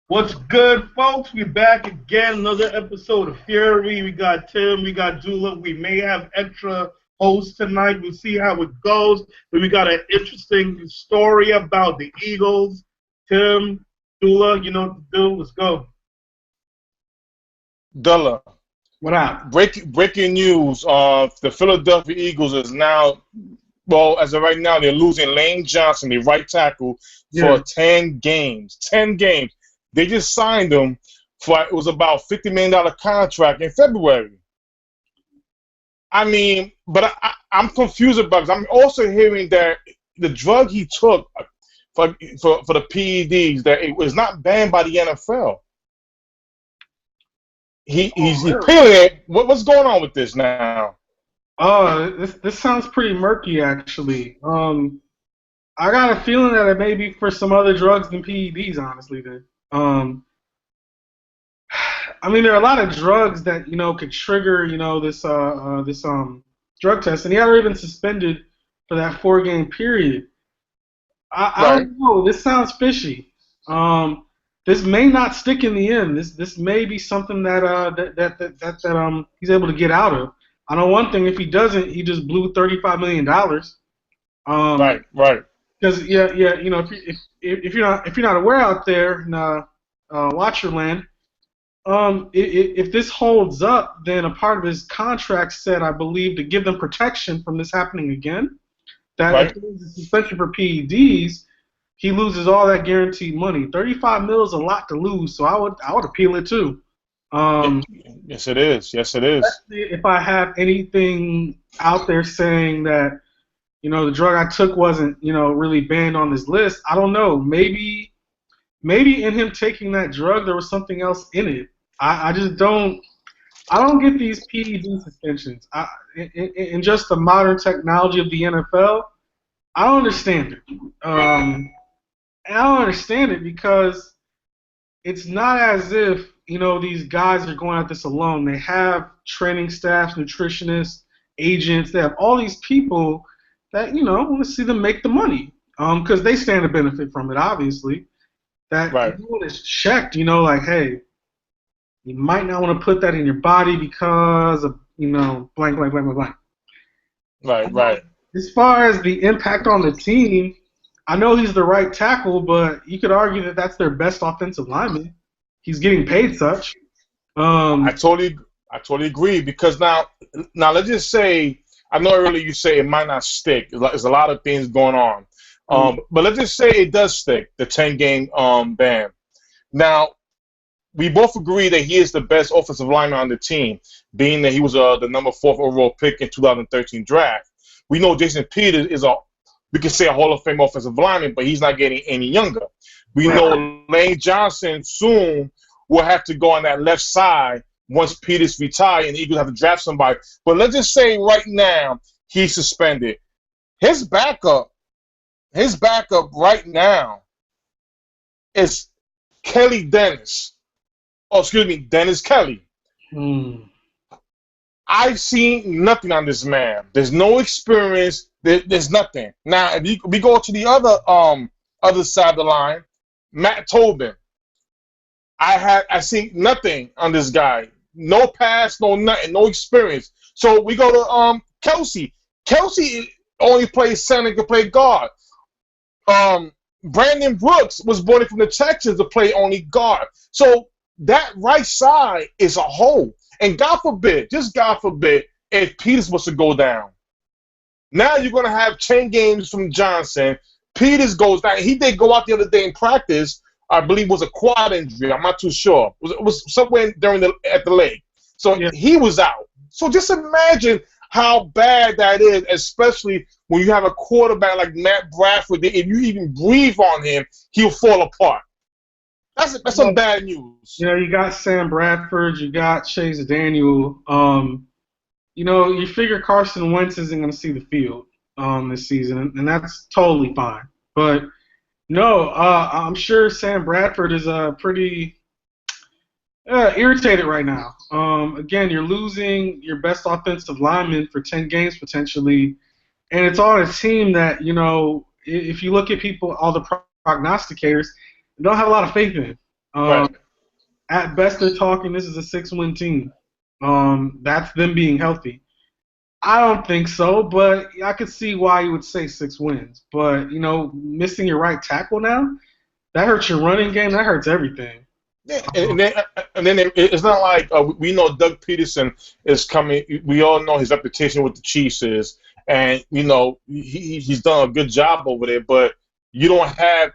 What's good, folks? We back again, another episode of Fury. We got Tim, we got Dula. We may have extra hosts tonight. We'll see how it goes. But we got an interesting story about the Eagles. Tim, Dula, you know what to do. Let's go. Della, What up? breaking news. The Philadelphia Eagles is now, well, as of right now, they're losing Lane Johnson, the right tackle, Yeah. for 10 games. 10 games. They just signed him for, it was about $50 million contract in February. I mean, but I'm confused about it. I'm also hearing that the drug he took for the PEDs, that it was not banned by the NFL. Oh, He's really? peeling it. What's going on with this now? This sounds pretty murky, actually. I got a feeling that it may be for some other drugs than PEDs, honestly. Then, I mean, there are a lot of drugs that could trigger this drug test, and he had already been suspended for that 4 game period. I Right, don't know. This sounds fishy. This may not stick in the end. This may be something that he's able to get out of. I know one thing. If he doesn't, he just blew $35 million. right, right, Because yeah, if you're not aware out there in Watcherland, if this holds up, then a part of his contract said, I believe, to give them protection from this happening again, that if right. there is a suspension for PEDs, he loses all that guaranteed money. 35 mil is a lot to lose, so I would appeal it too. Ye- Um, Yes, it is. Yes, it is. Especially if I have anything out there saying that the drug I took wasn't really banned on this list. I don't know. Maybe in him taking that drug there was something else in it. I just don't. I don't get these PED suspensions. In just the modern technology of the NFL, I don't understand it. And I don't understand it because it's not as if these guys are going at this alone. They have training staffs, nutritionists, agents. They have all these people that want to see them make the money because they stand to benefit from it, obviously. That Right, everyone is checked, like, hey, you might not want to put that in your body because of blank, blank, blank, blank, blank. right, right. As far as the impact on the team, I know he's the right tackle, but you could argue that that's their best offensive lineman. He's getting paid such. I Um, totally, I totally agree because now let's just say I know earlier you say it might not stick. There's a lot of things going on, but let's just say it does stick. The 10 game ban. Now we both agree that he is the best offensive lineman on the team, being that he was the number 4th overall pick in 2013 draft. We know Jason Peters is we can say a Hall of Fame offensive lineman, but he's not getting any younger. We right. know Lane Johnson soon will have to go on that left side once Peters retire, and the Eagles have to draft somebody. But let's just say right now he's suspended. His backup, his backup right now is Kelly Dennis. Oh, excuse me, Dennis Kelly. Mm. I've seen nothing on this man. There's no experience. There's nothing. Now, if we go to the other side of the line, Matt Tobin. I seen nothing on this guy. No pass, no nothing, no experience. So we go to Kelsey. Kelsey only plays center, can play guard. Um, Brandon Brooks was brought in from the Texans to play only guard. So that right side is a hole. And God forbid, just God forbid, if Peters was to go down. Now you're going to have 10 games from Johnson. Peters goes down. He did go out the other day in practice. I believe it was a quad injury. I'm not too sure. It was somewhere during at the leg. So Yeah. he was out. So just imagine how bad that is, especially when you have a quarterback like Matt Bradford. If you even breathe on him, he'll fall apart. That's some bad news. You got Sam Bradford, you got Chase Daniel. You figure Carson Wentz isn't going to see the field this season, and that's totally fine. But no, I'm sure Sam Bradford is pretty irritated right now. Again, you're losing your best offensive lineman for 10 games potentially, and it's on a team that if you look at people, all the prognosticators, they don't have a lot of faith in. Um, Right. at best, they're talking this is a 6-win team. That's them being healthy. I don't think so, but I could see why you would say 6 wins. But missing your right tackle now, that hurts your running game. That hurts everything. Yeah, and then it's not like we know Doug Peterson is coming. We all know his reputation with the Chiefs is, and he's done a good job over there. But you don't have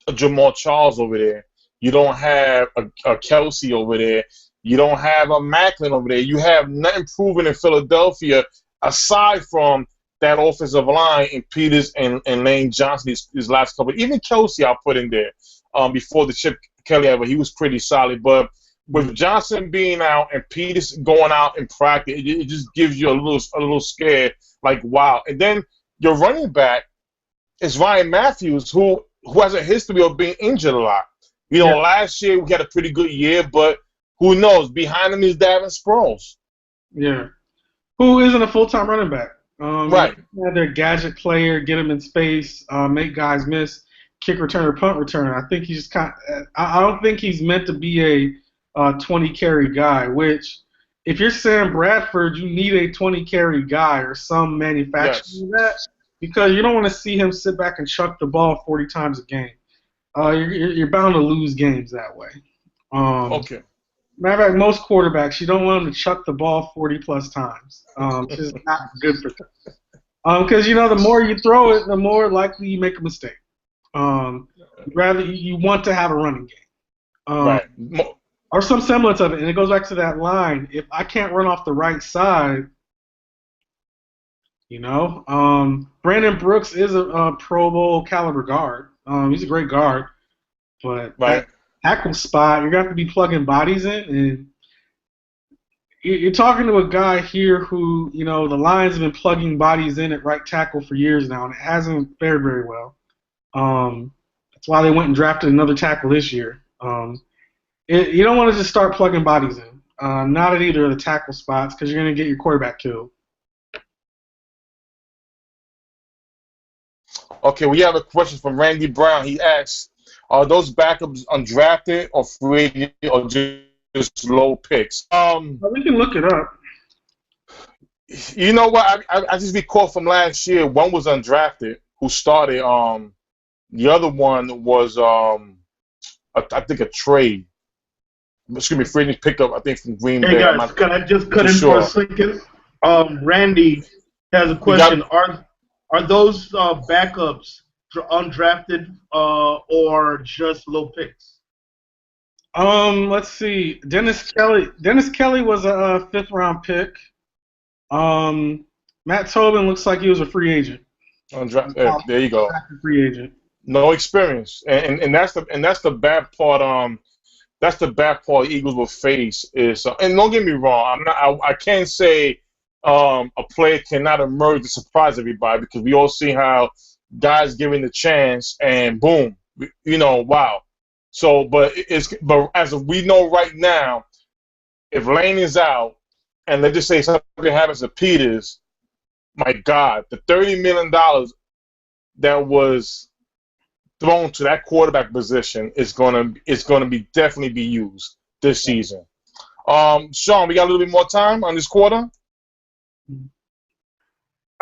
a Jamal Charles over there. You don't have a Kelsey over there. You don't have a Macklin over there. You have nothing proven in Philadelphia aside from that offensive line in Peters and Lane Johnson his last couple. Even Kelsey I put in there before the Chip Kelly ever. He was pretty solid. But with Johnson being out and Peters going out in practice, it just gives you a little scared. Like, wow. And then your running back is Ryan Matthews, who has a history of being injured a lot. Yeah. Last year we had a pretty good year, but who knows? Behind him is Davin Sproles. Yeah. Who isn't a full-time running back? Right. Have their gadget player, get him in space, make guys miss, kick returner, punt returner. I think he's just I don't think he's meant to be a 20 carry guy. Which, if you're Sam Bradford, you need a 20 carry guy or some manufacturing of that, because you don't want to see him sit back and chuck the ball 40 times a game. You're bound to lose games that way. Okay. Matter of fact, most quarterbacks, you don't want them to chuck the ball 40-plus times. It's just not good for them. Because, the more you throw it, the more likely you make a mistake. Rather, you want to have a running game. Right. Or some semblance of it. And it goes back to that line. If I can't run off the right side, Brandon Brooks is a Pro Bowl caliber guard. He's a great guard. But right. Tackle spot, you're going to have to be plugging bodies in, and you're talking to a guy here who, the Lions have been plugging bodies in at right tackle for years now, and it hasn't fared very well. That's why they went and drafted another tackle this year. You don't want to just start plugging bodies in, not at either of the tackle spots, because you're going to get your quarterback killed. Okay, we have a question from Randy Brown. He asks, are those backups undrafted or free agent or just low picks? We can look it up. You know what? I just recall from last year. One was undrafted who started. The other one was I think a trade. Excuse me, free agent pickup. I think from Green Bay. Hey guys, can I just cut in for a second? Randy has a question. Are those backups undrafted or just low picks? Let's see. Dennis Kelly was a 5th-round pick. Matt Tobin looks like he was a free agent. There you go. Free agent. No experience, and that's the bad part. That's the bad part Eagles will face is. And don't get me wrong, I can't say a player cannot emerge to surprise everybody, because we all see how guys given the chance and boom, wow. So, but as we know right now, if Lane is out and let's just say something happens to Peters, my God, the $30 million that was thrown to that quarterback position is gonna be definitely be used this season. Sean, we got a little bit more time on this quarter.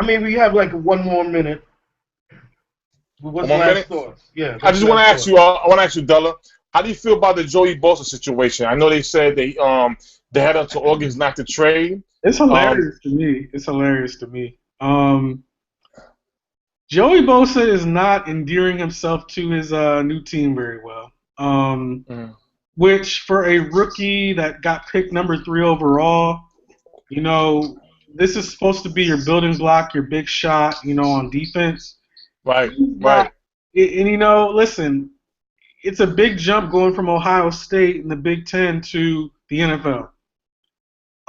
I mean, we have like 1 more minute. What's the last thoughts? Yeah. I just want to ask you. I want to ask you, Della. How do you feel about the Joey Bosa situation? I know they said they had until August not to trade. It's hilarious to me. It's hilarious to me. Joey Bosa is not endearing himself to his new team very well. Which, for a rookie that got picked number 3 overall, this is supposed to be your building block, your big shot, on defense. Right. And listen, it's a big jump going from Ohio State in the Big Ten to the NFL.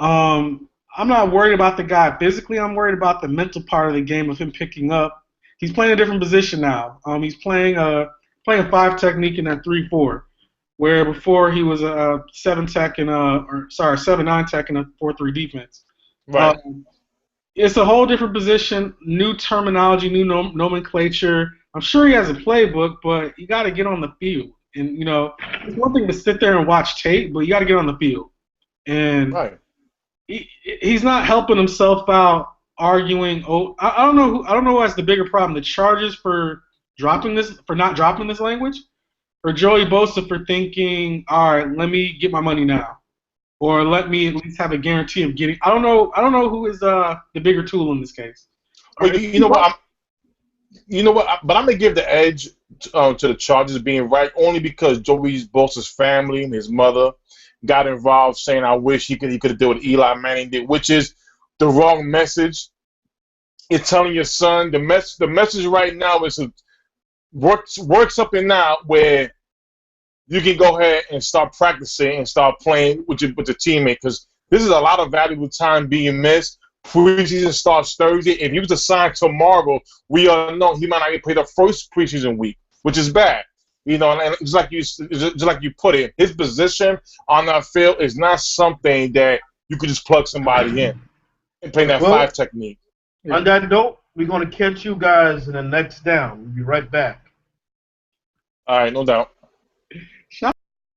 I'm not worried about the guy physically. I'm worried about the mental part of the game of him picking up. He's playing a different position now. He's playing 5 technique in that 3-4, where before he was a 7-9 tech in a 4-3 defense. Right. It's a whole different position, new terminology, new nomenclature. I'm sure he has a playbook, but you got to get on the field. And it's one thing to sit there and watch tape, but you got to get on the field. And Right. he's not helping himself out arguing. Oh, I don't know. I don't know who has the bigger problem: the Chargers for not dropping this language, or Joey Bosa for thinking, all right, let me get my money now, or let me at least have a guarantee of getting. I don't know who is the bigger tool in this case. Well, you know what? But I'm gonna give the edge to the Chargers being right only because Joey Bosa's family and his mother got involved, saying, "I wish he could do what Eli Manning did," which is the wrong message. It's telling your son the message right now is work something out where you can go ahead and start practicing and start playing with your teammate, because this is a lot of valuable time being missed. Preseason starts Thursday. If he was to sign tomorrow, we all know he might not get played the first preseason week, which is bad. And just like you put it, his position on that field is not something that you could just plug somebody in and play that 5 technique. On that note, we're going to catch you guys in the next down. We'll be right back. All right, no doubt.